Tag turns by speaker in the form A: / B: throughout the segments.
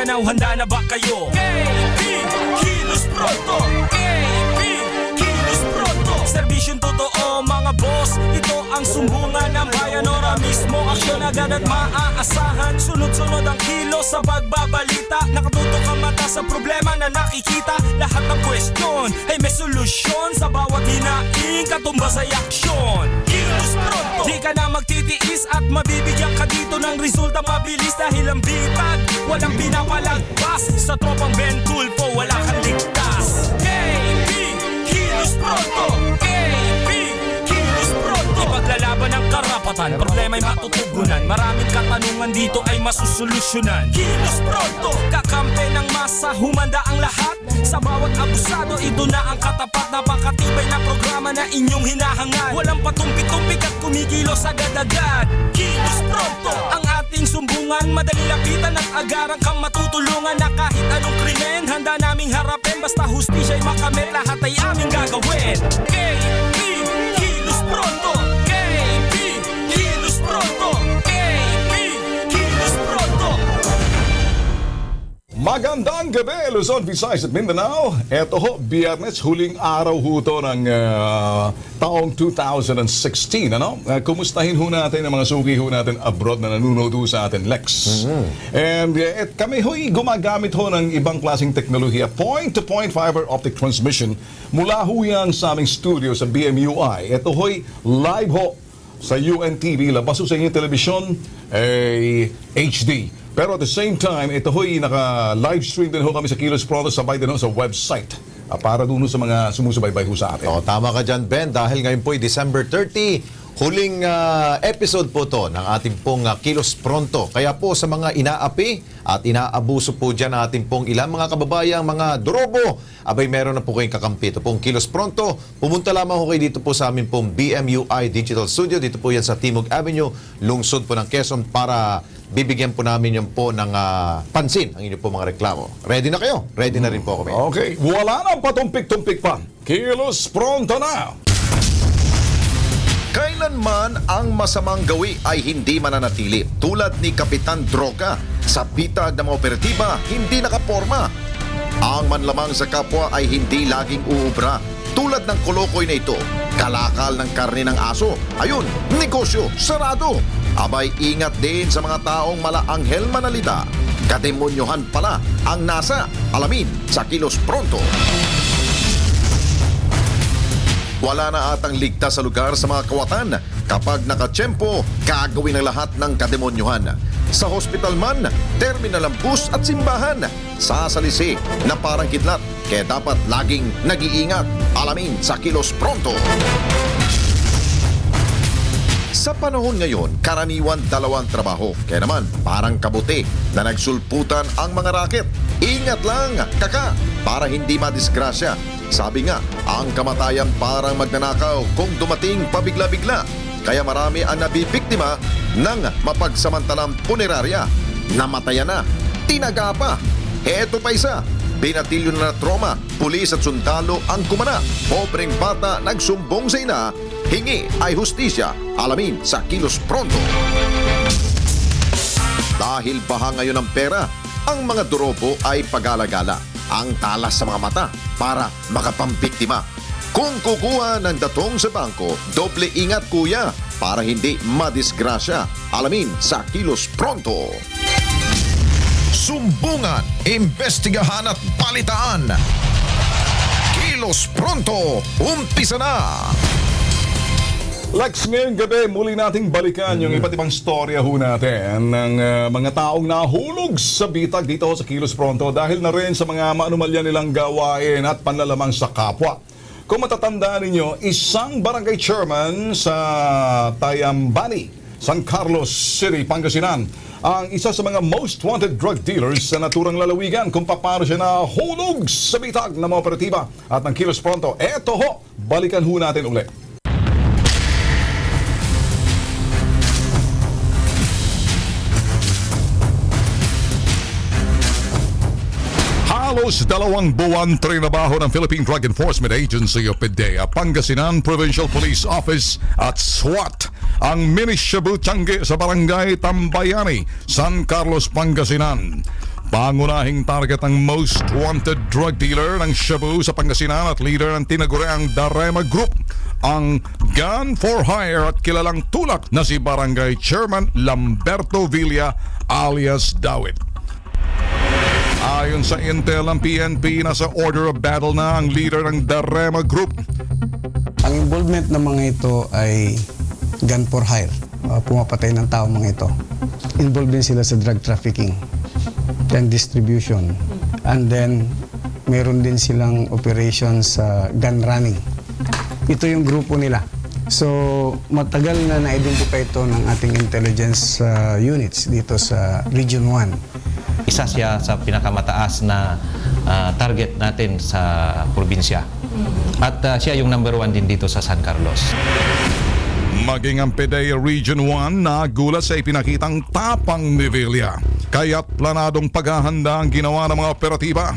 A: Mindanao, handa na ba kayo? KB, kilos pronto. KB, kilos pronto. Serbisyong totoo mga boss, ito ang sumbungan ng bayan. Ora mismo, aksyon agad at maaasahan. Sunod-sunod ang kilos sa pagbabalita. Nakatutok ang mata sa problema na nakikita. Lahat ng question ay may solusyon. Sa bawat hinaing katumbas ay aksyon. Kilos pronto. Di ka na magtitiis at mabibigyan ka dito ng resulta mabilis. Dahil ang bitag, walang pinapalagpas. Sa tropang Ben Tulfo, wala kang ligtas. KB, kilos pronto. KB, kilos pronto. Ipaglalaban ang karapatan, problema'y matutugunan. Maraming katanungan dito ay masusolusyonan. Kilos pronto, kakampi ng masa, humanda ang lahat. Sa bawat abusado, ito na ang katapat. Napakatibay na programa na inyong hinahangad. Walang patumpik-tumpik at kumikilos agad-agad. Kilos pronto, ang ating sumbungan. Madali lapitan at agarang kang matutulungan. Na kahit anong krimen, handa naming harapin. Basta hustisya'y makamit, lahat ay aming gagawin. KB, kilos pronto. KB, kilos pronto. KB, kilos pronto.
B: Magandang gabi, Luzon, Visayas at Mindanao. Eto ho, Biyernes, huling araw ho to ng taong 2016. Ano? Kumustahin ho natin ang mga suki ho natin abroad na nanonood ho sa atin, Lex. And kami ho'y gumagamit ho ng ibang klaseng teknolohiya, point-to-point fiber optic transmission mula ho yan sa aming studio sa BMUI. Ito ho'y live ho sa UNTV, labas ho sa inyong telebisyon, HD. Pero at the same time, ito ho'y naka-live stream din ho kami sa Kilos Pronto, sabay din ho sa website. Para dun ho sa mga sumusubaybay ho sa atin.
C: Tama ka dyan, Ben, dahil ngayon po'y December 30, huling episode po to ng ating pong Kilos Pronto. Kaya po sa mga inaapi at inaabuso po dyan ating pong ilang mga kababayang mga dorobo, abay meron na po kayong kakampi. Ito pong Kilos Pronto. Pumunta lamang ho kayo dito po sa amin pong BMUI Digital Studio. Dito po yan sa Timog Avenue, lungsod po ng Quezon, para bibigyan po namin yun po ng pansin ang inyo po mga reklamo. Ready na kayo? Ready na rin po kami.
B: Okay, wala nang patumpik-tumpik pa. Kilos Pronto na!
D: Kailanman ang masamang gawi ay hindi mananatili. Tulad ni Kapitan Droga, sa bitag ng mga operatiba, hindi nakaporma. Ang manlamang sa kapwa ay hindi laging uubra. Tulad ng kolokoy na ito, kalakal ng karne ng aso. Ayun, negosyo, sarado. Abay, ingat din sa mga taong malaanghel manalita. Kademonyohan pala ang nasa. Alamin sa Kilos Pronto. Wala na atang ligtas sa lugar sa mga kawatan. Kapag nakatsyempo, gagawin ang lahat ng kademonyohan. Sa hospital man, terminal ang bus at simbahan. Sasalisi na parang kidlat, kaya dapat laging nag-iingat. Alamin sa Kilos Pronto. Sa panahon ngayon, karaniwan dalawang trabaho. Kaya naman, parang kabuti na nagsulputan ang mga raket. Ingat lang, kaka, para hindi madisgrasya. Sabi nga, ang kamatayan parang magnanakaw kung dumating pabigla-bigla. Kaya marami ang nabibiktima ng mapagsamantalang punerarya. Namatayan na, tinaga pa. Eto pa isa, binatilyo na trauma, pulis at sundalo ang kumana. Pobreng bata nagsumbong sa ina, hingi ay hustisya. Alamin sa Kilos Pronto. Dahil baha ngayon ng pera, ang mga dorobo ay pag-alagala. Ang talas sa mga mata para makapambiktima. Kung kukuha ng datong sa bangko, doble ingat kuya para hindi madisgrasya. Alamin sa Kilos Pronto. Sumbungan, imbestigahan at balitaan. Kilos Pronto, umpisa na!
B: Lex, ngayong gabi, muli nating balikan yung iba't ibang storya ho natin ng mga taong nahulog sa bitag dito sa Kilos Pronto dahil na rin sa mga maanumalya nilang gawain at panlalamang sa kapwa. Kung matatandaan ninyo, isang barangay chairman sa Tayambani, San Carlos City, Pangasinan, ang isa sa mga most wanted drug dealers sa naturang lalawigan kung paano siya nahulog sa bitag ng mga operatiba at ng Kilos Pronto. Eto ho, balikan ho natin ulit. Halos 2 buwan trinabaho ng Philippine Drug Enforcement Agency o PDEA, Pangasinan Provincial Police Office at SWAT ang mini Shabu Tiangge sa Barangay Tambayani, San Carlos, Pangasinan. Pangunahing target ng most wanted drug dealer ng Cebu sa Pangasinan at leader ng tinaguriang Darema Group, ang gun for hire at kilalang tulak na si Barangay Chairman Lamberto Villa alias Dawit. Ayon sa intel ng PNP, nasa order of battle na ang leader ng Darema Group.
E: Ang involvement ng mga ito ay gun for hire. Pumapatay ng tao mga ito. Involved din sila sa drug trafficking and distribution. And then, meron din silang operations sa gun running. Ito yung grupo nila. So, matagal na na-identify ito ng ating intelligence units dito sa Region 1.
F: Isa siya sa pinakamataas na target natin sa probinsya. At siya yung number 1 din dito sa San Carlos.
B: Maging ang PDEA Region 1 nagulat sa ipinakitang tapang ni Villa. Kaya't planadong paghahanda ang ginawa ng mga operatiba.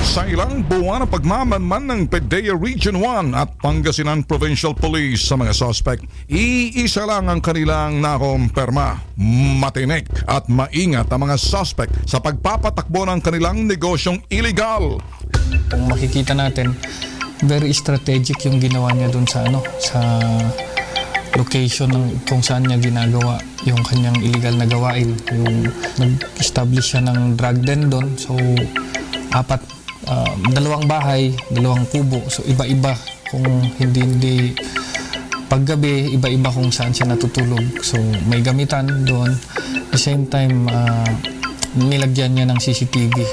B: Sa ilang buwan ng pagmamanman ng PDEA Region 1 at Pangasinan Provincial Police sa mga suspect, iisa lang ang kanilang nakumpirma. Matinik at maingat ang mga suspect sa pagpapatakbo ng kanilang negosyong illegal.
G: Kung makikita natin, very strategic yung ginawa niya dun sa sa location ng kung saan niya ginagawa yung kanyang illegal na gawain. Yung nag-establish siya ng drug den doon. So, dalawang bahay, dalawang kubo. So, iba-iba. Kung hindi paggabi, iba-iba kung saan siya natutulog. So, may gamitan doon. At the same time, nilagyan niya ng CCTV.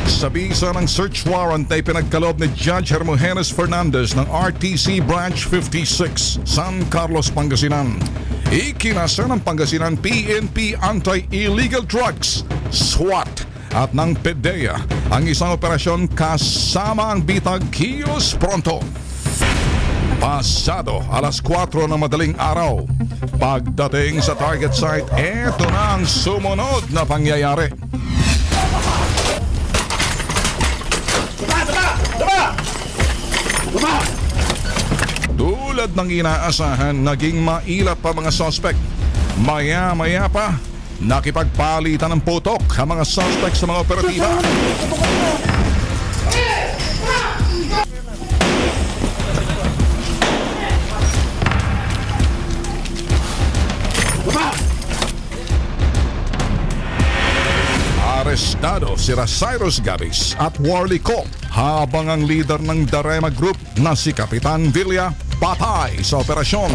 B: Sa bisa ng search warrant ay pinagkaloob ni Judge Hermogenes Fernandez ng RTC Branch 56, San Carlos, Pangasinan. Ikinasa ng Pangasinan PNP Anti-Illegal Drugs, SWAT, at ng PDEA ang isang operasyon kasama ang bitag Kilos Pronto. Pasado alas 4 ng madaling araw, pagdating sa target site, eto na ang sumunod na pangyayari. Tulad ng inaasahan, naging mailap pa mga suspect. Maya-maya pa, nakipagpalitan ng putok ang mga suspect sa mga operatiba. Arestado sila Cyrus Gabis at Warley Co, habang ang leader ng Darema Group na si Kapitan Villa patay sa operasyon.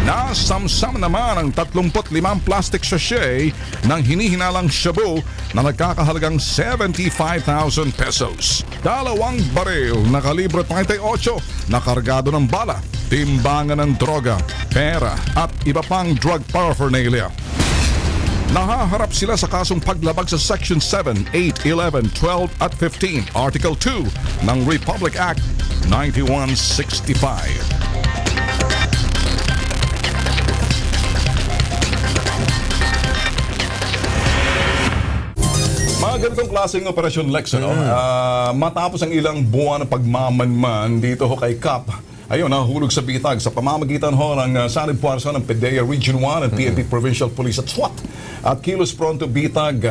B: Nasamsam naman ang 35 plastic sachet ng hinihinalang shabu na nagkakahalagang 75,000 pesos. 2 baril na kalibre 38 na kargado ng bala, timbangan ng droga, pera at iba pang drug paraphernalia. Nahaharap sila sa kasong paglabag sa Section 7, 8, 11, 12 at 15, Article 2 ng Republic Act 9165. Mga ganitong klaseng operasyon, Lex, matapos ang ilang buwan na pagmamanman dito ho kay Cap, ayun, nahulog sa bitag sa pamamagitan ho ng sanib puwersa ng PDEA Region 1 at PNP Provincial Police at SWAT. At Kilos Pronto bitag,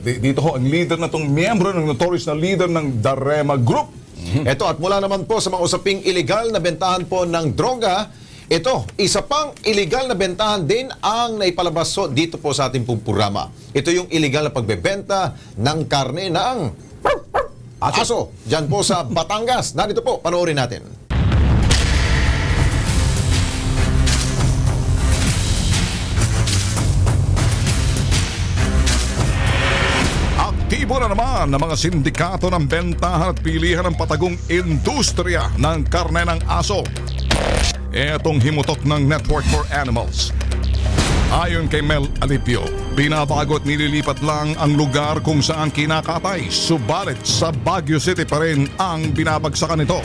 B: dito ho ang leader na itong miyembro ng notorious na leader ng Darema Group.
C: Ito, at mula naman po sa mga usaping illegal na bentahan po ng droga, ito, isa pang illegal na bentahan din ang naipalabas dito po sa ating pong programa. Ito yung illegal na pagbebenta ng karne ng aso. Diyan po sa Batangas. Narito po, panoorin natin.
B: Aktibo na naman ng mga sindikato ng bentahan at pilihan ng patagong industriya ng karne ng aso. Etong himutok ng Network for Animals. Ayon kay Mel Alipio, binabago at nililipat lang ang lugar kung saan kinakatay. Subalit sa Baguio City pa rin ang binabagsakan nito.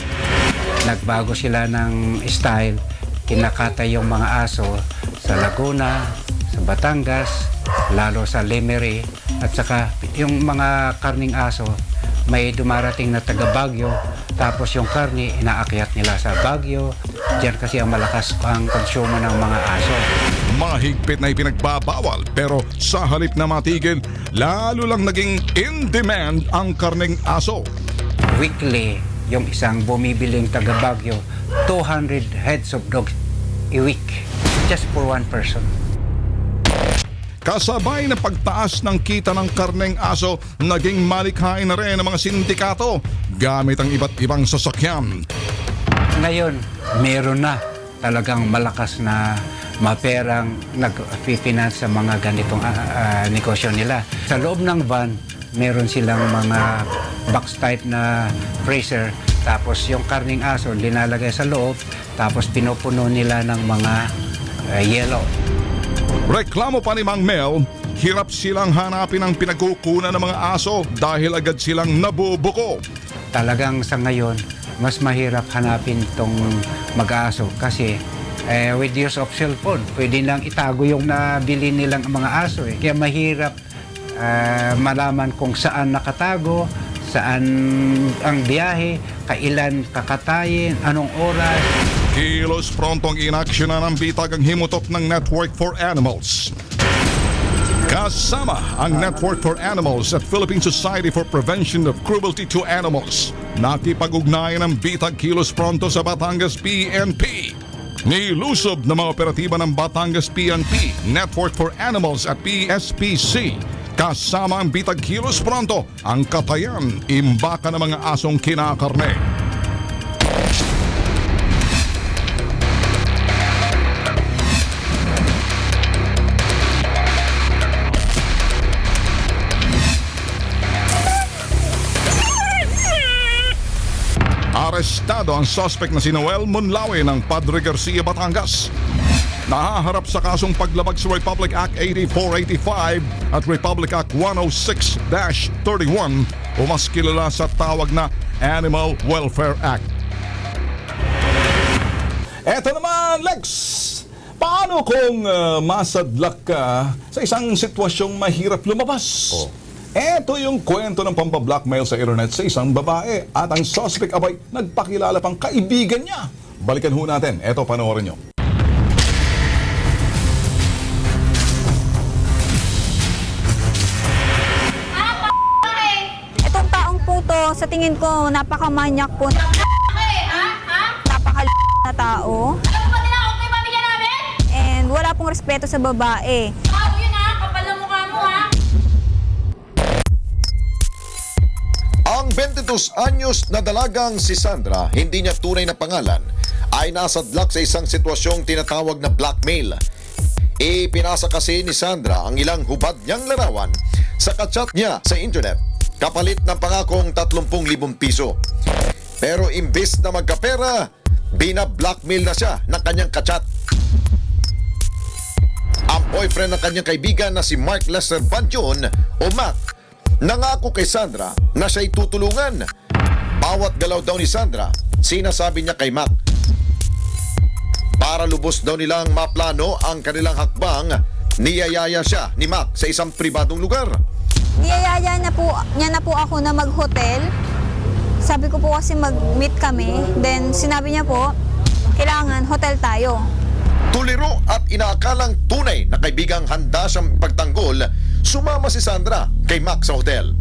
H: Nagbago sila ng style, kinakatay yung mga aso sa Laguna, sa Batangas, lalo sa Lemery, at saka yung mga karning aso may dumarating na taga Baguio, tapos yung karne inaakyat nila sa Baguio. Diyan kasi ang malakas ang konsumo ng mga aso.
B: Mahigpit na ipinagbabawal pero sa halip na matigil, lalo lang naging in demand ang karneng aso.
H: Weekly, yung isang bumibiling taga Baguio, 200 heads of dogs a week just for one person.
B: Kasabay ng pagtaas ng kita ng karneng aso, naging malikhain na rin ang mga sindikato gamit ang iba't ibang sasakyan.
H: Ngayon, meron na talagang malakas na maperang nag-finance sa mga ganitong negosyo nila. Sa loob ng van, meron silang mga box type na freezer, tapos yung karning aso linalagay sa loob, tapos pinupuno nila ng mga yellow.
B: Reklamo pa ni Mang Mel, hirap silang hanapin ang pinagkukunan ng mga aso dahil agad silang nabubuko.
H: Talagang sa ngayon, mas mahirap hanapin itong mag-aso kasi with use of cellphone, pwede nang itago yung nabili nilang mga aso. Kaya mahirap malaman kung saan nakatago, saan ang biyahe, kailan kakatayin, anong oras.
B: Kilos prontong inaksyonan ng bitag ang himutok ng Network for Animals. Kasama ang Network for Animals at Philippine Society for Prevention of Cruelty to Animals. Nakipag-ugnayan ng bitag kilos pronto sa Batangas PNP. Nilusob ng mga operatiba ng Batangas PNP, Network for Animals at PSPC. Kasama ang bitag kilos pronto ang katayan, imbaka ng mga asong kinakarne. Arestado ang suspect na si Noel Monlawe ng Padre Garcia, Batangas. Nahaharap sa kasong paglabag sa Republic Act 8485 at Republic Act 106-31 o mas kilala sa tawag na Animal Welfare Act. Eto naman, Lex! Paano kung masadlak ka sa isang sitwasyong mahirap lumabas? Ito yung kwento ng pambablockmail sa internet sa isang babae at ang suspect abay nagpakilala pang kaibigan niya. Balikan ho natin. Ito, panoorin nyo.
I: Itong taong po to, sa tingin ko, napakamanyak po. Napaka na tao. And wala pong respeto sa babae.
D: Ang 22 anyos na dalagang si Sandra, hindi niya tunay na pangalan, ay nasadlak sa isang sitwasyong tinatawag na blackmail. Ipinasa kasi ni Sandra ang ilang hubad niyang larawan sa kachat niya sa internet, kapalit ng pangakong 30,000 piso. Pero imbis na magkapera, bina-blackmail na siya ng kanyang kachat. Ang boyfriend ng kanyang kaibigan na si Mark Lester Banjon o Mac, nangako kay Sandra na siya'y tutulungan. Bawat galaw daw ni Sandra, sinasabi niya kay Mac. Para lubos daw nilang maplano ang kanilang hakbang, niyayaya siya ni Mac sa isang pribadong lugar.
I: Niyayaya niya na po ako na mag-hotel. Sabi ko po kasi mag-meet kami. Then sinabi niya po, kailangan hotel tayo.
D: Tuliro at inaakalang tunay na kaibigang handa siyang pagtanggol, sumama si Sandra kay Mac sa hotel.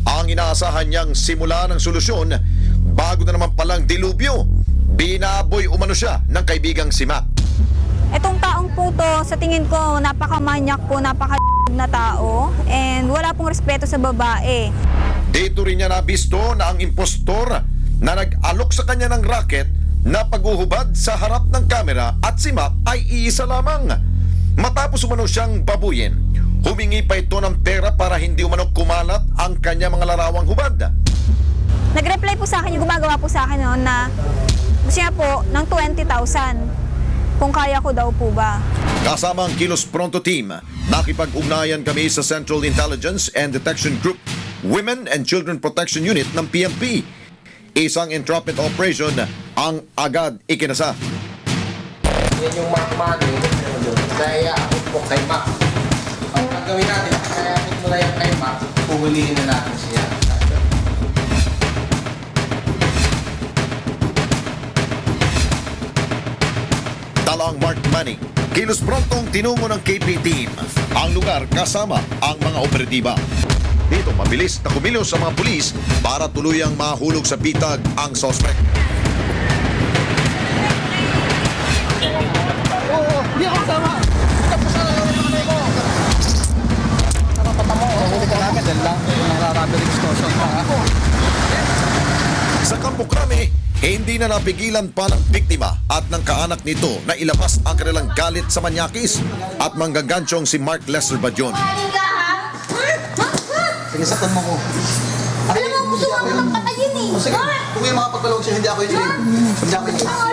D: Ang inaasahan niyang simula ng solusyon, bago na naman palang dilubyo, binaboy umano siya ng kaibigang si Mac.
I: Itong taong po to, sa tingin ko, napakamanyak po, napaka na tao. And wala pong respeto sa babae.
D: Dito rin niya nabisto na ang impostor na nag-alok sa kanya ng racket na paghuhubad sa harap ng kamera at si Mac ay iisa lamang. Matapos umano siyang babuyin, humingi pa ito ng pera para hindi umano kumalat ang kanya mga larawang hubad.
I: Nag-reply po sa akin, yung gumagawa po sa akin noon na gusto niya po ng 20,000 kung kaya ko daw po ba.
D: Kasama ang Kilos Pronto Team, nakipag-ugnayan kami sa Central Intelligence and Detection Group, Women and Children Protection Unit ng PNP. Isang entrapment operation ang agad ikinasa.
J: Yan yung money, kaya ako po kay Mac. Ang gagawin natin, kaya mo na yan kay Mac, puhulihin na natin siya.
D: Dala ang Mark Money. Kilos prontong tinungo ng KP team ang lugar kasama ang mga operatiba. Dito mabilis na kumilos sa mga pulis para tuluyang mahulog sa bitag ang suspect. Sa Campo Crame, hindi na napigilan pa ng biktima at ng kaanak nito na ilabas ang kanilang galit sa manyakis at manggagansyong si Mark Lester Badyon.
K: Sige, saktan mo ko.
I: Alam mo, gusto mo akong patayin eh.
K: Sige, kung may makapagpalawag siya, hindi ako yung chilin. Hindi ako yung chilin.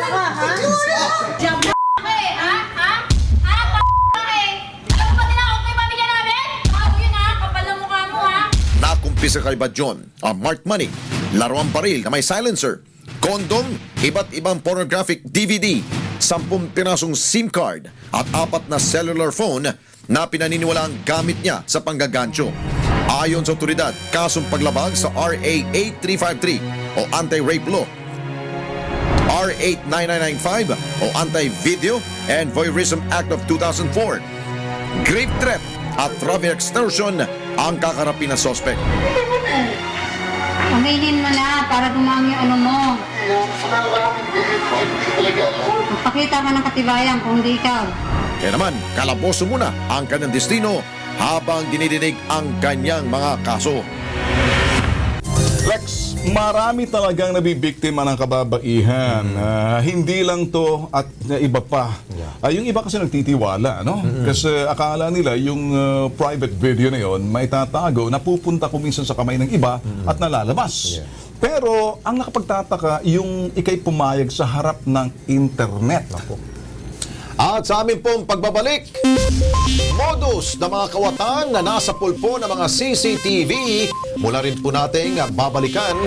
D: Nakumpisa kay Badyon ang Mark Money, laruang baril na may silencer, kondom, iba't ibang pornographic DVD, 10 pirasong SIM card at 4 na cellular phone na pinaniniwalaang gamit niya sa panggagancho. Ayon sa otoridad, kasong paglabag sa RA 8353 o Anti-Rape Law, RA 8995 o Anti-Video and Voyeurism Act of 2004, grave threat at traffic extortion ang kakarapin na suspect.
L: Aminin mo na para dumami yung ano mo. Magpakita ka ng katibayan kung hindi ikaw.
D: Kaya naman, kalaboso muna ang kanyang destino habang dinidinig ang kanyang mga kaso.
B: Lex, marami talagang nabibiktima ng kababaihan. Hindi lang to at iba pa. Yung iba kasi nagtitiwala, no? Kasi akala nila yung private video na yon may tatago, napupunta ko minsan sa kamay ng iba at nalalabas. Pero ang nakapagtataka, yung ikay pumayag sa harap ng internet.
C: At sa amin pong pagbabalik, modus ng mga kawatan na nasa pulpo ng mga CCTV, mula rin po nating babalikan.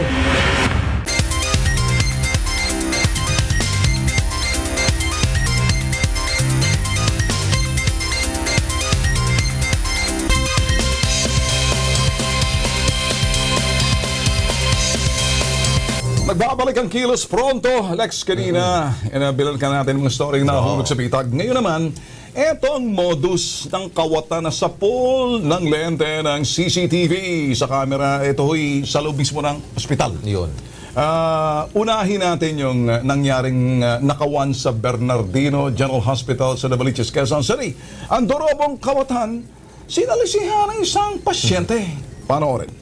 B: Nagbabalik ang Kilos Pronto. Lex, kanina, bilan ka natin mga story na nahulog sa bitag. Ngayon naman, eto ang modus ng kawatan na sapol ng lente ng CCTV sa camera. Ito ho'y sa loob mismo ng ospital.
C: Yun.
B: Unahin natin yung nangyaring nakawan sa Bernardino General Hospital sa Novaliches, Quezon City. Ang dorobong kawatan, sinalisihan ng isang pasyente. Panoorin.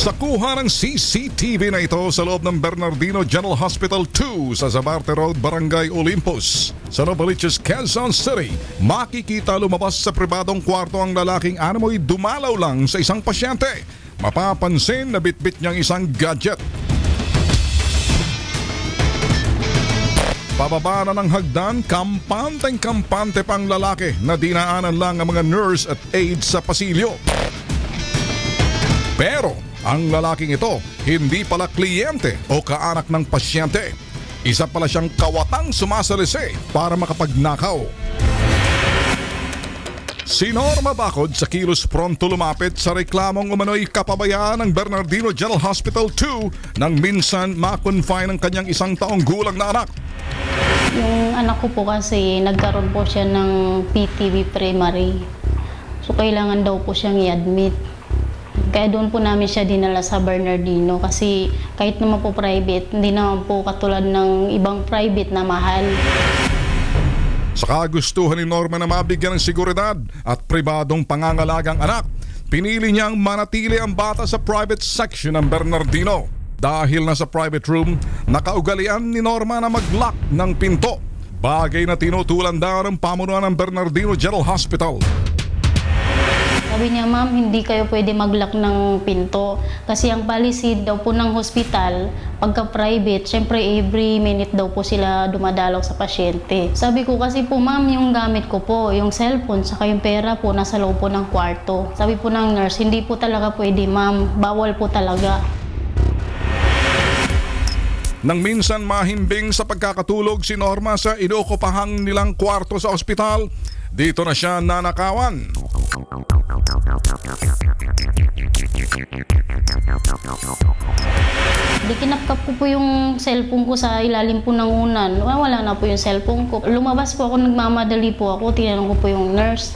B: Sa kuha ng CCTV na ito sa loob ng Bernardino General Hospital 2 sa Zabarte Road, Barangay Olympus, sa Novaliches, Quezon City, makikita lumabas sa pribadong kwarto ang lalaking animoy dumalaw lang sa isang pasyente. Mapapansin na bitbit niyang isang gadget. Pababa na ng hagdan, kampanteng-kampante pang lalaki na dinaanan lang ang mga nurse at aides sa pasilyo. Pero ang lalaking ito, hindi pala kliyente o kaanak ng pasyente. Isa pala siyang kawatang sumasalisi para makapagnakaw. Si Norma Bacod sa Kilos Pronto lumapit sa reklamong umano'y kapabayaan ng Bernardino General Hospital 2 nang minsan ma-confine ang kanyang 1 taong gulang na anak.
L: Yung anak ko po kasi nagkaroon po siya ng PTB primary. So kailangan daw po siyang i-admit. Kaya doon po namin siya dinala sa Bernardino kasi kahit naman po private, hindi naman po katulad ng ibang private na mahal.
B: Sa kagustuhan ni Norma na mabigyan ng seguridad at pribadong pangangalagang anak, pinili niyang manatili ang bata sa private section ng Bernardino. Dahil nasa private room, nakaugalian ni Norma na mag-lock ng pinto. Bagay na tinutulan daw ng pamunuan ng Bernardino General Hospital.
L: Sabi niya, ma'am, hindi kayo pwede mag-lock ng pinto. Kasi ang policy daw po ng hospital, pagka private, syempre every minute daw po sila dumadalaw sa pasyente. Sabi ko kasi po, ma'am, yung gamit ko po, yung cellphone, saka yung pera po, nasa loob po ng kwarto. Sabi po ng nurse, hindi po talaga pwede, ma'am. Bawal po talaga.
B: Nang minsan mahimbing sa pagkakatulog si Norma sa inokupahang nilang kwarto sa ospital, dito na siya nanakawan.
L: Di kinapkap ko po yung cellphone ko sa ilalim po ng unan. Wala na po yung cellphone ko. Lumabas po ako, nagmamadali po ako. Tinanong ko po yung nurse.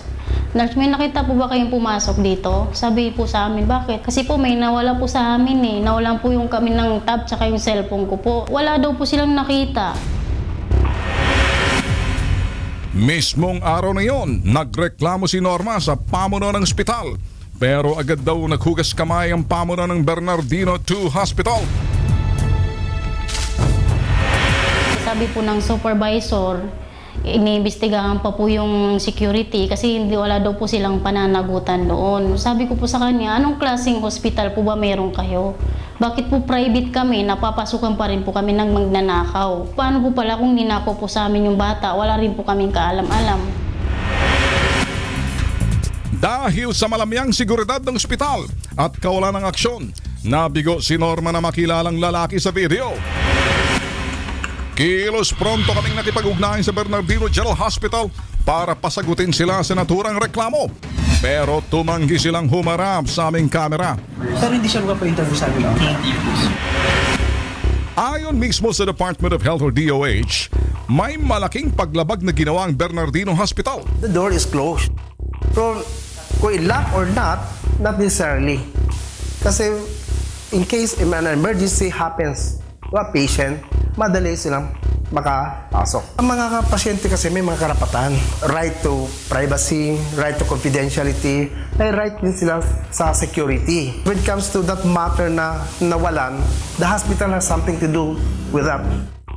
L: Nurse, may nakita po ba kayong pumasok dito? Sabi po sa amin, bakit? Kasi po may nawala po sa amin eh. Nawalan po yung kami ng tab tsaka yung cellphone ko po. Wala daw po silang nakita.
B: Mismong araw na yon, nagreklamo si Norma sa pamuno ng ospital. Pero agad daw naghugas kamay ang pamuno ng Bernardino II Hospital.
L: Sabi po ng supervisor, iniimbestigahan pa po yung security kasi wala daw po silang pananagutan doon. Sabi ko po sa kanya, anong klaseng hospital po ba meron kayo? Bakit po private kami, napapasukan pa rin po kami ng magnanakaw? Paano po pala kung ninakaw po sa amin yung bata, wala rin po kaming kaalam-alam.
B: Dahil sa malamyang seguridad ng ospital at kawalan ng aksyon, nabigo si Norma na makilalang lalaki sa video. Kilos pronto kaming nakipag-ugnayan sa Bernardino General Hospital para pasagutin sila sa naturang reklamo. Pero tumanggi silang humarap sa aming kamera.
K: Pero hindi siya magpa-interview sa amin.
B: Ayon mismo sa Department of Health or DOH, may malaking paglabag na ginawa ang Bernardino Hospital.
K: The door is closed. So, kung i-lock or not necessarily. Kasi in case an emergency happens to a patient, madali silang makapasok. Ang mga pasyente kasi may mga karapatan. Right to privacy, right to confidentiality, may right din sila sa security. When it comes to that matter na nawalan, the hospital has something to do with that.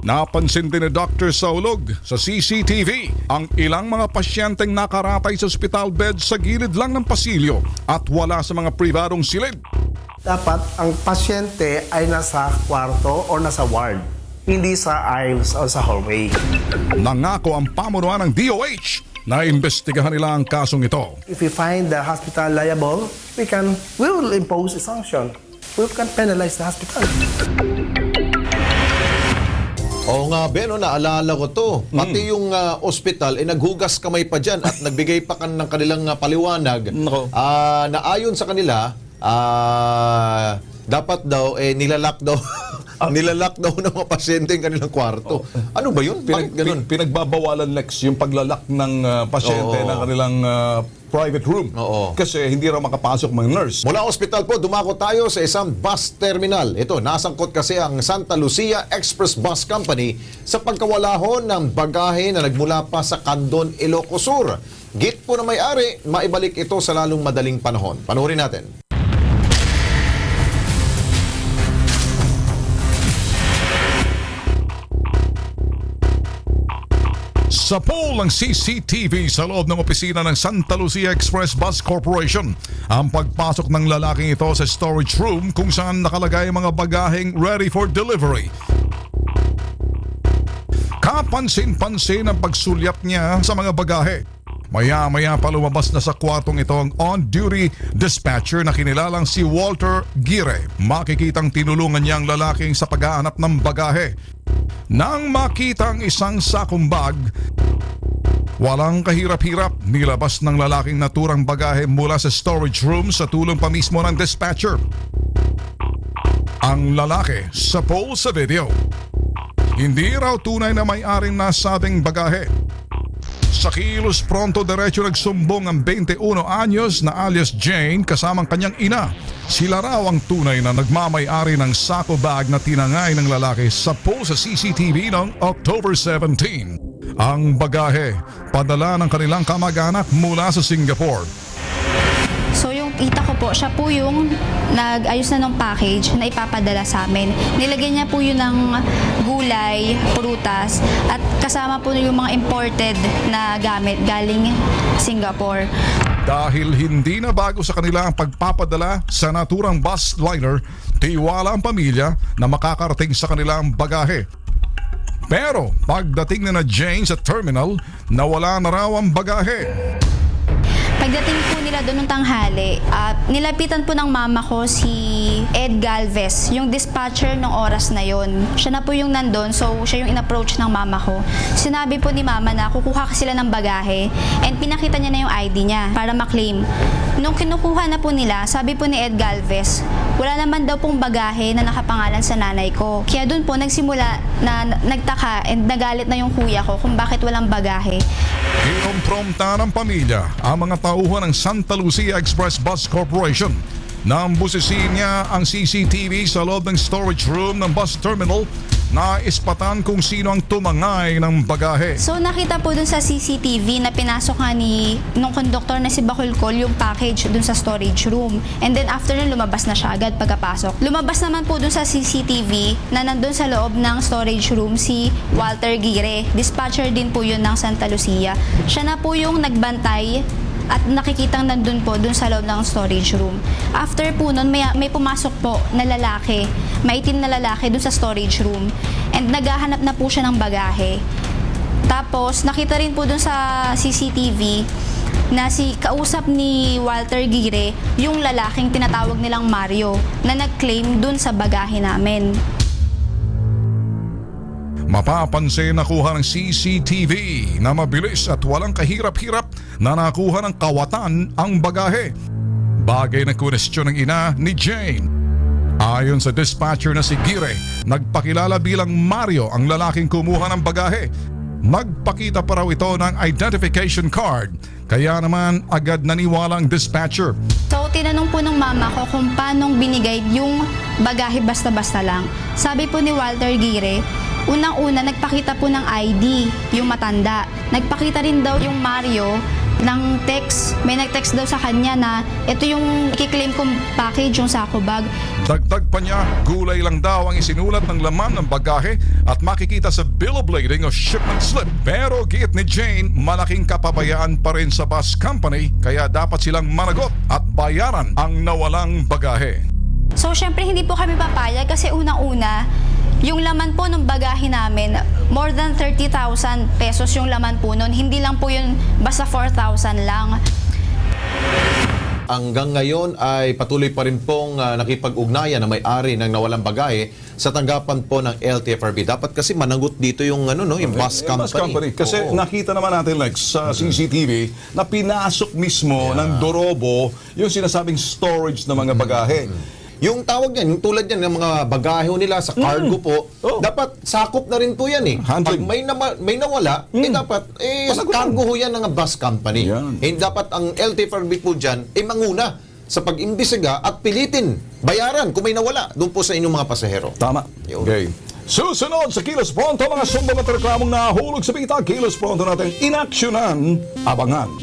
B: Napansin din ni Dr. Saulog sa CCTV ang ilang mga pasyenteng nakaratay sa hospital bed sa gilid lang ng pasilyo at wala sa mga pribadong silid.
K: Dapat ang pasyente ay nasa kwarto o nasa ward, hindi sa aisles o sa hallway.
B: Nangako ang pamunuan ng DOH na imbestigahan nila ang kasong ito.
K: If we find the hospital liable, we will impose a sanction. We can penalize the hospital.
C: Oo nga, Beno, naalala ko to. Pati yung ospital, naghugas kamay pa dyan at nagbigay pa ng kanilang paliwanag na ayon sa kanila, dapat daw, nilalak daw nilalak daw ng mga pasyente yung kanilang kwarto. Ano ba yun?
B: Pinagbabawalan, Lex, yung paglalak ng pasyente ng kanilang private room. Kasi hindi raw makapasok mga nurse.
C: Mula ospital po, dumako tayo sa isang bus terminal. Ito, nasangkot kasi ang Santa Lucia Express Bus Company sa pagkawalahon ng bagahe na nagmula pa sa Candon, Ilocos Sur. Git po na may-ari, maibalik ito sa lalong madaling panahon. Panoorin natin.
B: Sa poll ng CCTV sa loob ng opisina ng Santa Lucia Express Bus Corporation, ang pagpasok ng lalaking ito sa storage room kung saan nakalagay ang mga bagaheng ready for delivery. Kapansin-pansin ang pagsulyap niya sa mga bagahe. Maya-maya pa lumabas na sa kwartong ito ang on-duty dispatcher na kinilalang si Walter Gire. Makikitang tinulungan niya ang lalaking sa paghahanap ng bagahe. Nang makita ang isang sakong bag, walang kahirap-hirap, nilabas ng lalaking naturang bagahe mula sa storage room sa tulong pa mismo ng dispatcher. Ang lalaki sa poll sa video, hindi raw tunay na may-aring nasabing bagahe. Sa kilos pronto diretso nagsumbong ang 21 anyos na alias Jane kasamang kanyang ina. Sila raw ang tunay na nagmamay-ari ng sako bag na tinangay ng lalaki sa poll sa CCTV noong October 17. Ang bagahe, padala ng kanilang kamag-anak mula sa Singapore.
M: So yung kita ko po, siya po yung nag-ayos na ng package na ipapadala sa amin. Nilagyan niya po yun ng gulay, prutas, at kasama po yung mga imported na gamit galing Singapore.
B: Dahil hindi na bago sa kanila ang pagpapadala sa naturang bus liner, tiwala ang pamilya na makakarating sa kanilang bagahe. Pero pagdating na Jane sa terminal, nawala na raw ang bagahe.
M: Pagdating po nila sila doon ng tanghali. Nilapitan po ng mama ko si Ed Galvez, yung dispatcher ng oras na yon. Siya na po yung nandun, so siya yung in-approach ng mama ko. Sinabi po ni mama na kukuha sila ng bagahe and pinakita niya na yung ID niya para maklaim. Nung kinukuha na po nila, sabi po ni Ed Galvez, wala naman daw pong bagahe na nakapangalan sa nanay ko. Kaya doon po nagsimula na nagtaka and nagalit na yung kuya ko kung bakit walang bagahe.
B: Kinomprompta ng pamilya ang mga tauhan ng Santa Lucia Express Bus Corporation na busisin niya ang CCTV sa loob ng storage room ng bus terminal na ispatan kung sino ang tumangay ng bagahe.
M: So nakita po dun sa CCTV na pinasok nga nung conductor na si Bacolcol yung package dun sa storage room. And then after nun, lumabas na siya agad pagkapasok. Lumabas naman po dun sa CCTV na nandun sa loob ng storage room si Walter Gire. Dispatcher din po yun ng Santa Lucia. Siya na po yung nagbantay at nakikitang nandun po dun sa loob ng storage room. After po nun, may pumasok po na lalaki, maitim na lalaki dun sa storage room. And naghahanap na po siya ng bagahe. Tapos, nakita rin po dun sa CCTV na kausap ni Walter Gire, yung lalaking tinatawag nilang Mario, na nag-claim dun sa bagahe namin.
B: Mapapansin na kuha ng CCTV na mabilis at walang kahirap-hirap na nakuha ng kawatan ang bagahe. Bagay na kunestyon ng ina ni Jane. Ayon sa dispatcher na si Gire, nagpakilala bilang Mario ang lalaking kumuha ng bagahe. Nagpakita pa raw ito ng identification card, kaya naman agad naniwala ang dispatcher.
M: So, tinanong po ng mama ko kung paanong binigay yung bagahe basta-basta lang. Sabi po ni Walter Gire, unang-una, nagpakita po ng ID, yung matanda. Nagpakita rin daw yung Mario ng text. May nag-text daw sa kanya na ito yung i-claim kong package, yung sako bag.
B: Dagdag pa niya, gulay lang daw ang isinulat ng laman ng bagahe at makikita sa bill of lading o shipment slip. Pero giit ni Jane, malaking kapabayaan pa rin sa bus company kaya dapat silang managot at bayaran ang nawalang bagahe.
M: So, syempre hindi po kami papayag kasi unang-una, yung laman po ng bagahe namin, more than 30,000 pesos yung laman po nun. Hindi lang po yun basta 4,000 lang.
C: Hanggang ngayon ay patuloy pa rin pong nakipag-ugnayan na may-ari ng nawalang bagahe sa tanggapan po ng LTFRB. Dapat kasi managot dito yung yung bus company.
B: Kasi nakita naman natin sa CCTV na pinasok mismo ng Dorobo yung sinasabing storage ng mga bagahe.
C: Yung tawag niyan, yung tulad yan ng mga bagahe nila sa cargo po, dapat sakop na rin po yan eh. Pag may nawala, dapat sa cargo ho yan ng bus company. Dapat ang LTFRB po dyan, manguna sa pag-imbisiga at pilitin, bayaran kung may nawala doon po sa inyong mga pasahero.
B: Tama. Okay. Susunod sa Kilos Pronto, mga sumbong at reklamong nahulog sa pita. Kilos Pronto natin inaksyonan, abangan.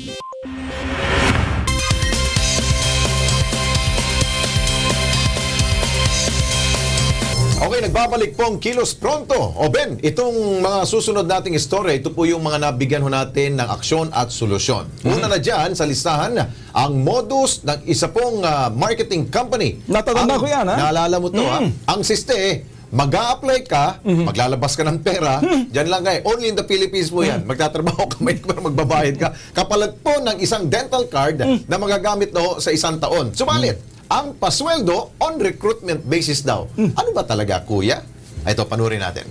C: Okay, nagbabalik po ang Kilos Pronto. O Ben, itong mga susunod nating istorya, ito po yung mga nabigyan ho natin ng aksyon at solusyon. Una na dyan sa listahan, ang modus ng isa pong marketing company.
B: Natatanda ko yan, ha?
C: Naalala mo to, ha? Ang siste, mag-a-apply ka, maglalabas ka ng pera, dyan lang kayo. Only in the Philippines po yan. Magtatrabaho ka, magbabayad ka. Kapalit po ng isang dental card na magagamit na sa isang taon. Subalit, ang pasweldo on recruitment basis daw. Ano ba talaga, kuya? Ito, panurin natin.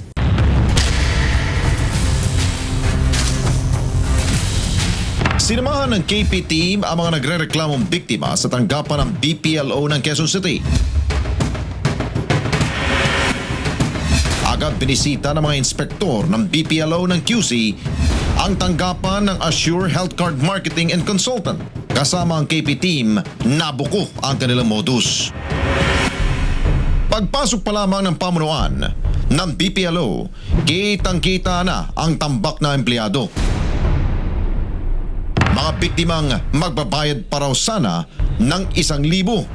D: Sinamahan ng KP team ang mga nagre-reklamong biktima sa tanggapan ng BPLO ng Quezon City. Agad binisita ng mga inspektor ng BPLO ng QC ang tanggapan ng Assure Health Card Marketing and Consultant. Kasama ang KP team, nabuko ang kanilang modus. Pagpasok pa lamang ng pamunuan ng BPLO, kitang-kita na ang tambak na empleyado. Mga biktimang magbabayad pa raw sana ng 1,000.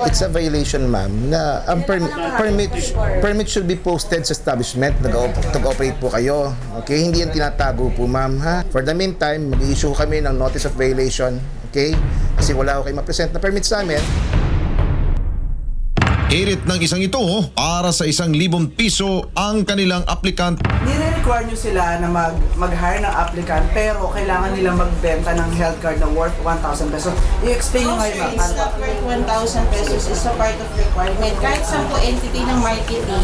J: It's a violation, ma'am, na ang permit should be posted sa establishment. Nag-operate po kayo. Okay? Hindi yan tinatago po, ma'am. Ha? For the meantime, mag-i-issue kami ng notice of violation. Okay? Kasi wala ko kayo ma-present na permit sa amin.
D: Hirit ng isang ito para sa 1,000 piso ang kanilang aplikant.
N: require nyo sila na mag-hire ng applicant pero kailangan nila magbenta ng health card na worth 1,000 pesos. I-explain nyo ngayon, ma'am.
O: It's not worth 1,000 pesos. It's a part of requirement. Kahit saan po entity ng marketing,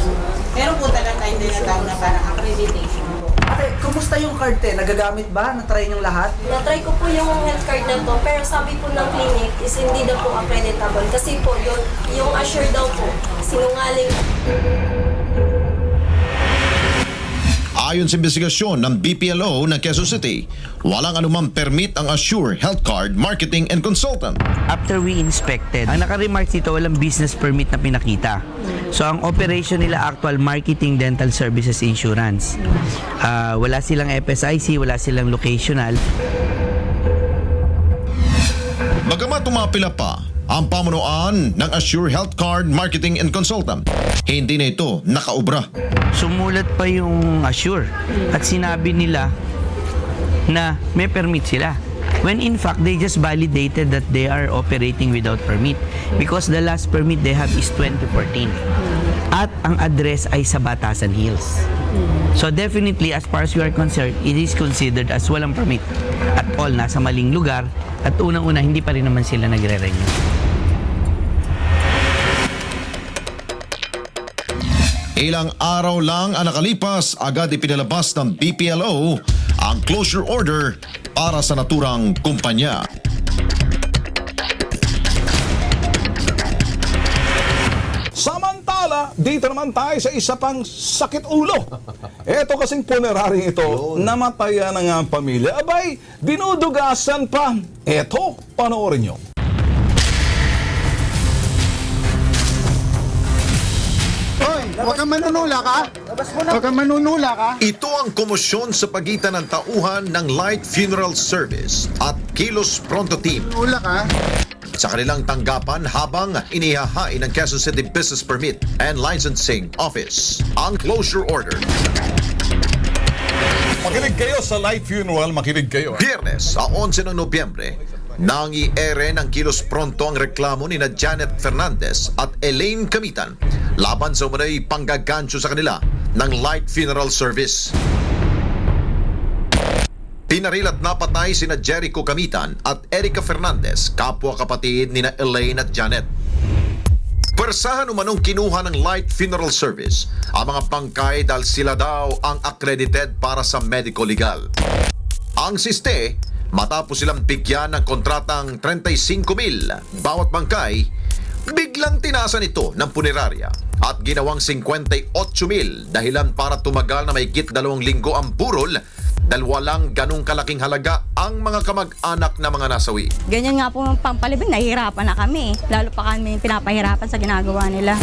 O: meron po talaga tayo tinatawag na parang accreditation.
N: Okay, kumusta yung card te? Nagagamit ba? Na-try nyo lahat?
P: Na-try ko po yung health card na to, pero sabi po ng clinic is hindi daw po accreditable. Kasi po, yung assure daw po, sinungaling.
D: Ayon sa investigasyon ng BPLO ng Quezon City, walang anumang permit ang Assure Health Card Marketing and Consultant.
Q: After we inspected, ang naka-remarks dito walang business permit na pinakita. So ang operation nila actual marketing dental services insurance. Wala silang FSIC, wala silang locational.
D: Bagamat tumapila pa ang pamunuan ng Assure Health Card Marketing and Consultant, hindi na ito nakaubra.
Q: Sumulat pa yung Assure at sinabi nila na may permit sila. When in fact, they just validated that they are operating without permit because the last permit they have is 2014. At ang address ay sa Batasan Hills. So definitely, as far as we are concerned, it is considered as walang permit at all, nasa maling lugar at unang-una hindi pa rin naman sila nagre-renew.
D: Ilang araw lang ang nakalipas, agad ipinalabas ng BPLO ang closure order para sa naturang kumpanya.
B: Samantala, dito naman tayo sa isa pang sakit ulo. Ito kasing puneraring ito, namatayan na nga ang pamilya. Abay, dinudugasan pa. Ito, panoorin nyo.
R: Huwag kang manunula ka? Huwag kang manunula ka?
D: Ito ang komosyon sa pagitan ng tauhan ng Light Funeral Service at Kilos Pronto Team.
R: Manunula ka?
D: Sa kanilang tanggapan habang inihahain ng Quezon City Business Permit and Licensing Office ang closure order.
B: Makinig kayo sa Light Funeral, makinig kayo.
D: Biyernes, sa 11 ng Nobyembre, nang i-ere ng Kilos Pronto ang reklamo ni na Janet Fernandez at Elaine Kamitan laban sa umunay panggagancho sa kanila ng Light Funeral Service. Pinaril at napatay sina Jericho Kamitan at Erica Fernandez, kapwa kapatid ni na Elaine at Janet. Persahan umanong kinuha ng Light Funeral Service ang mga bangkay dahil sila daw ang accredited para sa medico legal. Ang siste, matapos silang bigyan ng kontratang 35,000 bawat bangkay, biglang tinasan ito ng punerarya at ginawang 58,000 dahilan para tumagal na mahigit 2 linggo ang burol dahil walang ganong kalaking halaga ang mga kamag-anak na mga nasawi.
S: Ganyan nga po ang pampalibing, nahihirapan na kami. Lalo pa kami pinapahirapan sa ginagawa nila.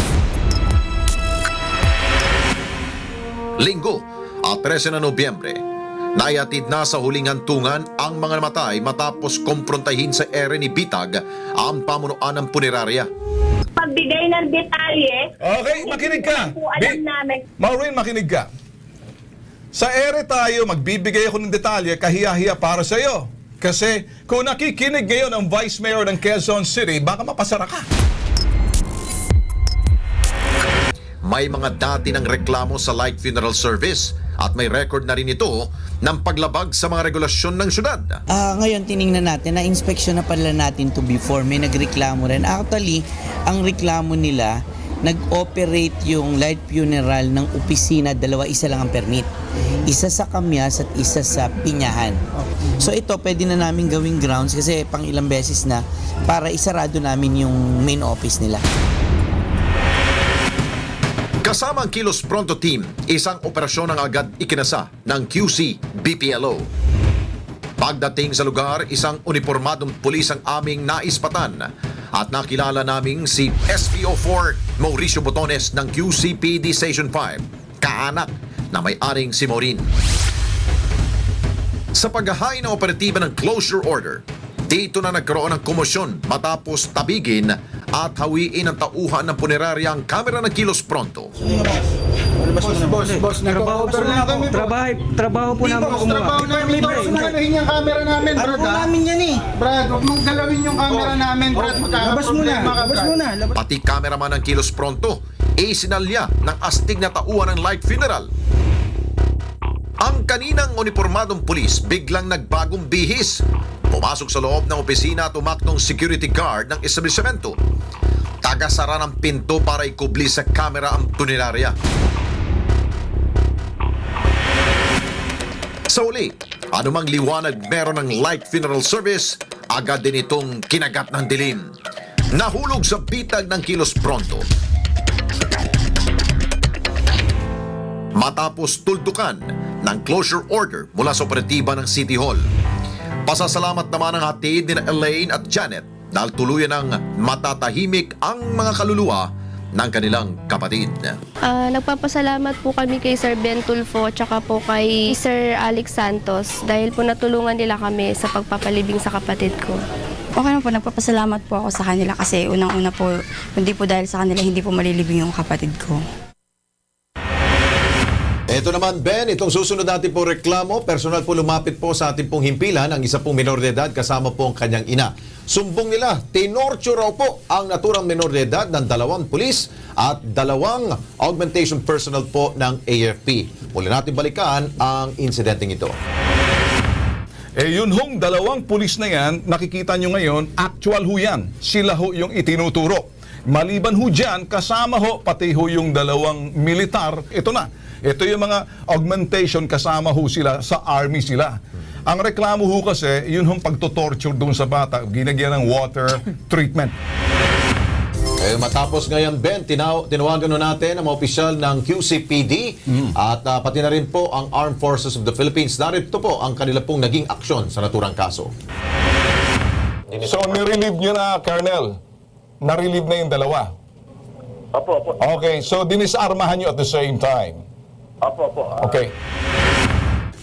D: Linggo at 13 na Nobyembre, naihatid na sa huling hantungan ang mga namatay matapos komprontahin sa ere ni Bitag ang pamunuan ng punerarya.
T: Pagbigay ng detalye.
B: Okay, makinig ka.
T: Alam namin.
B: Maureen, makinig ka. Sa ere tayo, magbibigay ako ng detalye, kahiya-hiya para sa iyo. Kasi kung nakikinig ngayon ang Vice Mayor ng Quezon City, baka mapasara ka.
D: May mga dati ng reklamo sa Light Funeral Service at may record na rin ito ng paglabag sa mga regulasyon ng syudad.
Q: Ngayon tiningnan natin, na-inspection na pala natin to before, may nagreklamo rin. Actually, ang reklamo nila, nag-operate yung Light Funeral ng opisina, isa lang ang permit. Isa sa Kamyas at isa sa Pinyahan. So ito, pwede na namin gawing grounds kasi pang ilang beses na para isarado namin yung main office nila.
D: Kasama ang Kilos Pronto Team, isang operasyon ang agad ikinasa ng QC BPLO. Pagdating sa lugar, isang uniformadong pulis ang aming naispatan at nakilala naming si SPO4 Mauricio Botones ng QCPD Station 5, kaanak na may-aring si Maureen. Sa paghahain ng operatiba ng closure order, dito na nagkaroon ng komosyon matapos tabigin at hawiin ang tauhan ng punerarya ang kamera ng Kilos Pronto.
R: Boss, trabaho po namin kumuha. Trabaho namin, boss. Nahin yung camera namin, Brad. Ano namin yan eh. Brad, huwag mong galawin yung camera namin, Brad. Labas muna.
D: Pati cameraman ng Kilos Pronto, isinalya ng astig na tauhan ng Light Funeral. Ang kaninang unipormadong pulis biglang nagbagong bihis. Pumasok sa loob ng opisina at umaktong security guard ng establishmento. Tagasara ng pinto para ikubli sa kamera ang punerarya. Sa uli, anumang liwanag meron ng light funeral service, agad din itong kinagat ng dilim. Nahulog sa bitag ng Kilos Pronto. Matapos tuldukan ng closure order mula sa operatiba ng City Hall. Pasasalamat naman ang hatid ni Elaine at Janet dahil tuluyan ng matatahimik ang mga kaluluwa ng kanilang kapatid.
U: Nagpapasalamat po kami kay Sir Ben Tulfo tsaka po kay Sir Alex Santos dahil po natulungan nila kami sa pagpapalibing sa kapatid ko.
S: Okay na po, nagpapasalamat po ako sa kanila kasi unang-una po, hindi po dahil sa kanila, hindi po malilibing yung kapatid ko.
C: Ito naman, Ben, itong susunod natin pong reklamo, personal po lumapit po sa ating pong himpilan ang isa pong minor de edad kasama po ang kanyang ina. Sumbong nila, tinorture raw po ang naturang minor de edad ng 2 pulis at 2 augmentation personnel po ng AFP. Muli natin balikan ang insidenteng ito.
B: Yun hong 2 pulis na yan, nakikita nyo ngayon, actual ho yan. Sila ho yung itinuturo. Maliban ho dyan, kasama ho, pati ho yung 2 militar. Ito na. Ito yung mga augmentation, kasama ho sila, sa army sila. Ang reklamo ho kasi, yun hong pagtutorture doon sa bata, ginagyan ng water treatment.
C: Matapos ngayon, Ben, tinawagan na natin ang mga opisyal ng QCPD at pati na rin po ang Armed Forces of the Philippines. Narito po ang kanila pong naging aksyon sa naturang kaso.
B: So, nirelieve nyo na, Colonel? Narelieve na yung 2?
V: Opo.
B: Okay, so dinisarmahan nyo at the same time?
V: Opo.
B: Okay.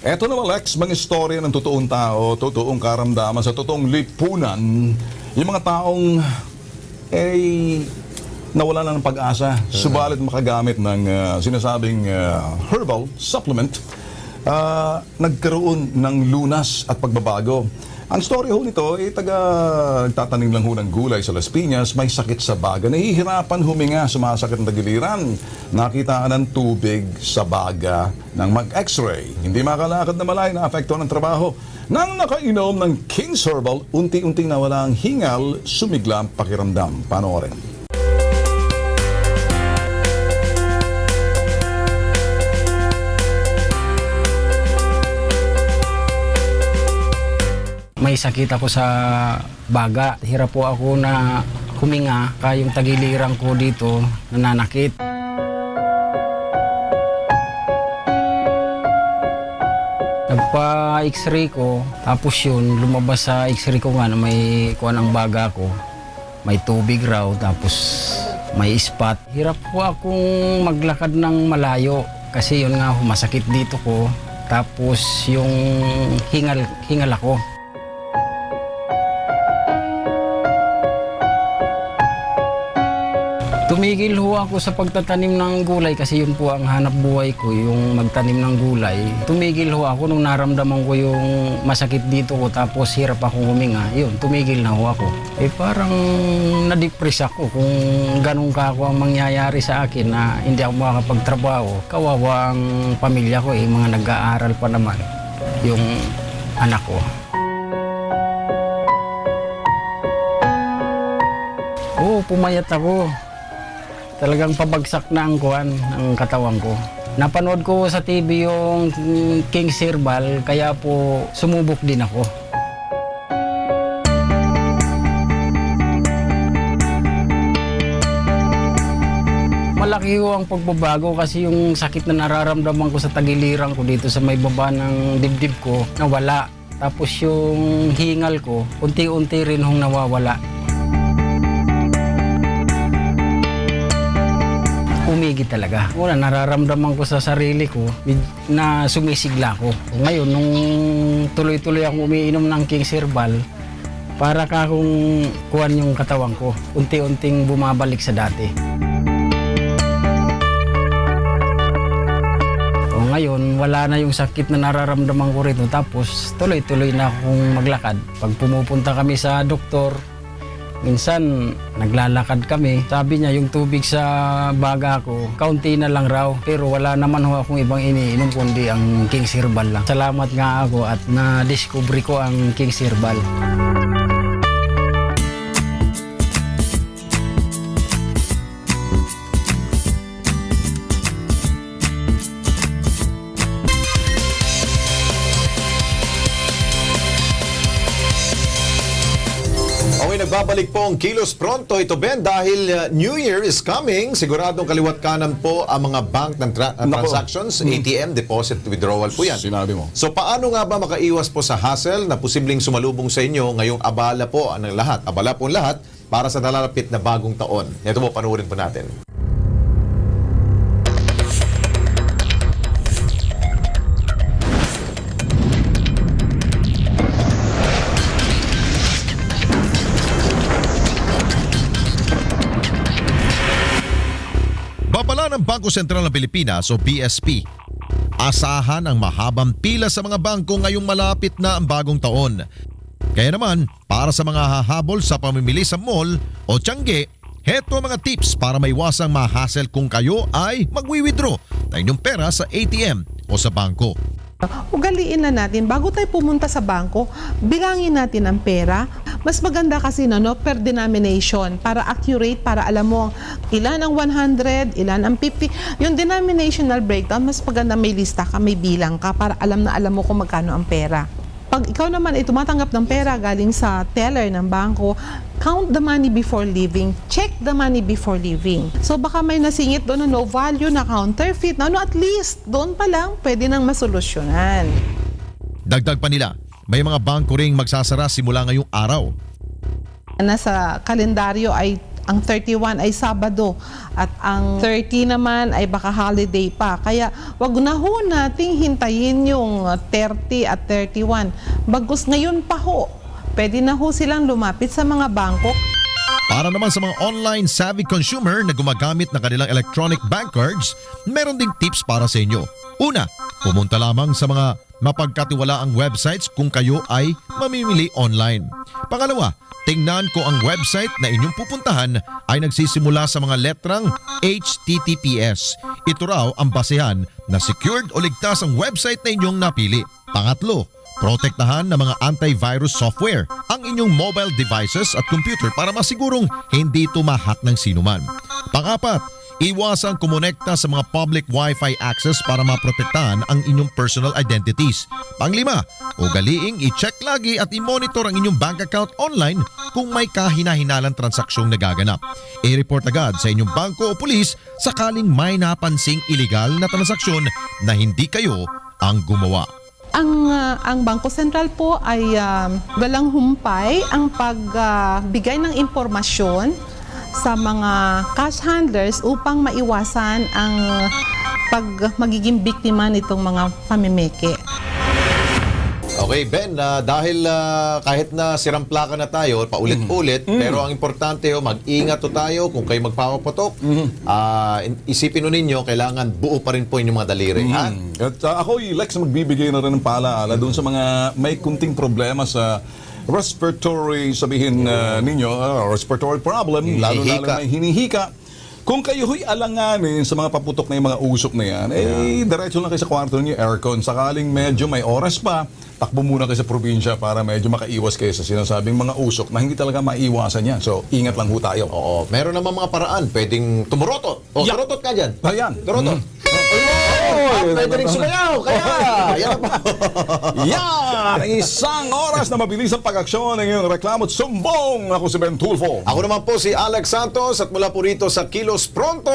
B: Eto naman, Lex, mga istorya ng totoong tao, totoong karamdaman, sa totoong lipunan, yung mga taong nawala na ng pag-asa, subalit makagamit ng sinasabing herbal supplement, nagkaroon ng lunas at pagbabago. Ang story ho nito, nagtatanim lang ho ng gulay sa Las Piñas, may sakit sa baga, nahihirapan huminga, sumasakit ng tagiliran, nakitaan ng tubig sa baga ng mag-x-ray. Hindi makalakad na malay, naapektuhan ng trabaho. Nang nakainom ng King's Herbal, unti-unting nawala ang hingal, sumigla ang pakiramdam. Panoorin.
H: May sakit ako sa baga. Hirap po ako na huminga, kaya yung tagiliran ko dito nananakit. Nagpa-x-ray ko, tapos yun, lumabas sa x-ray ko nga na may kuha ng baga ko. May tubig raw, tapos may spot. Hirap po akong maglakad ng malayo kasi yun nga, masakit dito ko. Tapos yung hingal ako. Tumigil ho ako sa pagtatanim ng gulay kasi yun po ang hanap buhay ko, yung magtanim ng gulay. Tumigil ho ako nung naramdaman ko yung masakit dito ko tapos hirap akong huminga. Yun, tumigil na ho ako. Parang na-depress ako kung ganun ka ako ang mangyayari sa akin na hindi ako makakapagtrabaho. Kawawa ang pamilya ko, mga nag-aaral pa naman yung anak ko. Oo, pumayat ako. Talagang pabagsak na ang kuwan, ang katawan ko. Napanood ko sa TV yung King's Herbal, kaya po sumubok din ako. Malaki ho ang pagbabago kasi yung sakit na nararamdaman ko sa tagiliran ko dito sa may baba ng dibdib ko, nawala. Tapos yung hingal ko, unti-unti rin hong nawawala. Umigi talaga. Una, nararamdaman ko sa sarili ko na sumisigla ko. Ngayon, nung tuloy-tuloy akong umiinom ng King's Herbal, para ka akong kuwan yung katawan ko. Unti-unting bumabalik sa dati. Ngayon, wala na yung sakit na nararamdaman ko rito. Tapos, tuloy-tuloy na akong maglakad. Pag pumupunta kami sa doktor,
A: Minsan, naglalakad kami. Sabi niya, yung tubig sa baga ko, kaunti na lang raw. Pero wala naman ho akong ibang iniinom, kundi ang King's Herbal lang. Salamat nga ako at na-discover ko ang King's Herbal.
C: Nagbabalik po ang Kilos Pronto. Ito, Ben, dahil New Year is coming, siguradong kaliwat kanan po ang mga bank ng transactions, ATM, deposit, withdrawal po yan.
B: Sinabi mo.
C: So paano nga ba makaiwas po sa hassle na posibleng sumalubong sa inyo ngayong abala po ang lahat? Abala po ang lahat para sa nalalapit na bagong taon. Ito po, panuorin po natin.
D: Babala ng Bangko Sentral ng Pilipinas o BSP. Asahan ang mahabang pila sa mga bangko ngayong malapit na ang bagong taon. Kaya naman, para sa mga hahabol sa pamimili sa mall o tiyangge, heto mga tips para maiwasang ma-hassle kung kayo ay magwi-withdraw ng inyong pera sa ATM o sa bangko.
E: Ugaliin na natin, bago tayo pumunta sa bangko, bilangin natin ang pera. Mas maganda kasi per denomination, para accurate, para alam mo ilan ang 100, ilan ang 50. Yung denominational breakdown, mas maganda may lista ka, may bilang ka, para alam mo kung magkano ang pera. Pag ikaw naman ay tumatanggap ng pera galing sa teller ng bangko, count the money before leaving. Check the money before leaving. So baka may nasingit doon na no value, na counterfeit, na at least doon pa lang pwede nang masolusyonan.
D: Dagdag pa nila, may mga bangko ring magsasara simula ngayong araw.
E: Nasa kalendaryo ay ang 31 ay Sabado at ang 30 naman ay baka holiday pa. Kaya wag na ho nating hintayin yung 30 at 31. Bagus ngayon pa ho, pwede na ho silang lumapit sa mga bangko.
D: Para naman sa mga online savvy consumer na gumagamit ng kanilang electronic bank cards, meron ding tips para sa inyo. Una, pumunta lamang sa mga mapagkatiwalaang websites kung kayo ay mamimili online. Pangalawa, tingnan ko ang website na inyong pupuntahan ay nagsisimula sa mga letrang HTTPS. Ito raw ang basehan na secured o ligtas ang website na inyong napili. Pangatlo, protektahan ng mga antivirus software ang inyong mobile devices at computer para masigurong hindi ito ma-hack ng sinuman. Pangapat, iwasang kumonekta sa mga public Wi-Fi access para maprotektahan ang inyong personal identities. Panglima, ugaliing i-check lagi at i-monitor ang inyong bank account online kung may kahina-hinalang transaksyong nagaganap. I-report agad sa inyong bangko o pulis sakaling may napansing illegal na transaksyon na hindi kayo ang gumawa.
E: Ang Bangko Sentral po ay walang humpay ang pagbigay ng impormasyon sa mga cash handlers upang maiwasan ang magiging biktima nitong mga pamimeke.
C: Okay, Ben, dahil kahit na siramplaka na tayo, paulit-ulit, pero ang importante mag-ingat tayo kung kayo magpapaputok. Isipin ninyo, kailangan buo pa rin po inyong mga daliri.
B: At ako, Lex, magbibigay na rin ng paalaala doon sa mga may kunting problema sa respiratory, sabihin ninyo, respiratory problem, lalo-lalo may hinihika. Kung kayo huy alanganin sa mga paputok na yung mga usok na yan, diretso lang kayo sa kwarto niyo, aircon. Sakaling medyo may oras pa, takbo muna kayo sa probinsya para medyo makaiwas kayo sa sinasabing mga usok na hindi talaga maiwasan yan. So, ingat lang ho tayo.
C: Oo, meron naman mga paraan. Pwedeng tumurotot. O, turotot ka dyan.
B: Ayan.
C: Turotot. Pwede rin sumayaw. Kaya, yan po.
B: Yan! Isang oras na mabilis ang pag-aksyon ng iyong reklamo at sumbong. Ako si Ben Tulfo.
C: Ako naman po si Alex Santos at mula po rito sa Kilos Pronto.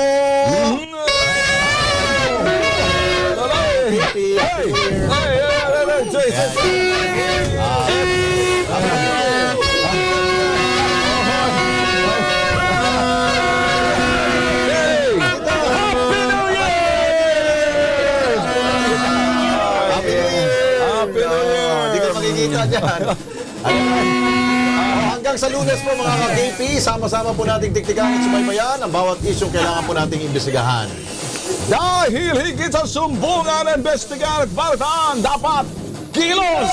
C: Hanggang sa Lunes po mga ka-KP, sama-sama po nating tiktikan at sumaybayan ang bawat isyong kailangan po nating imbestigahan.
B: Dahil higit sa sumbungan, investigahan at balitaan, dapat kilos!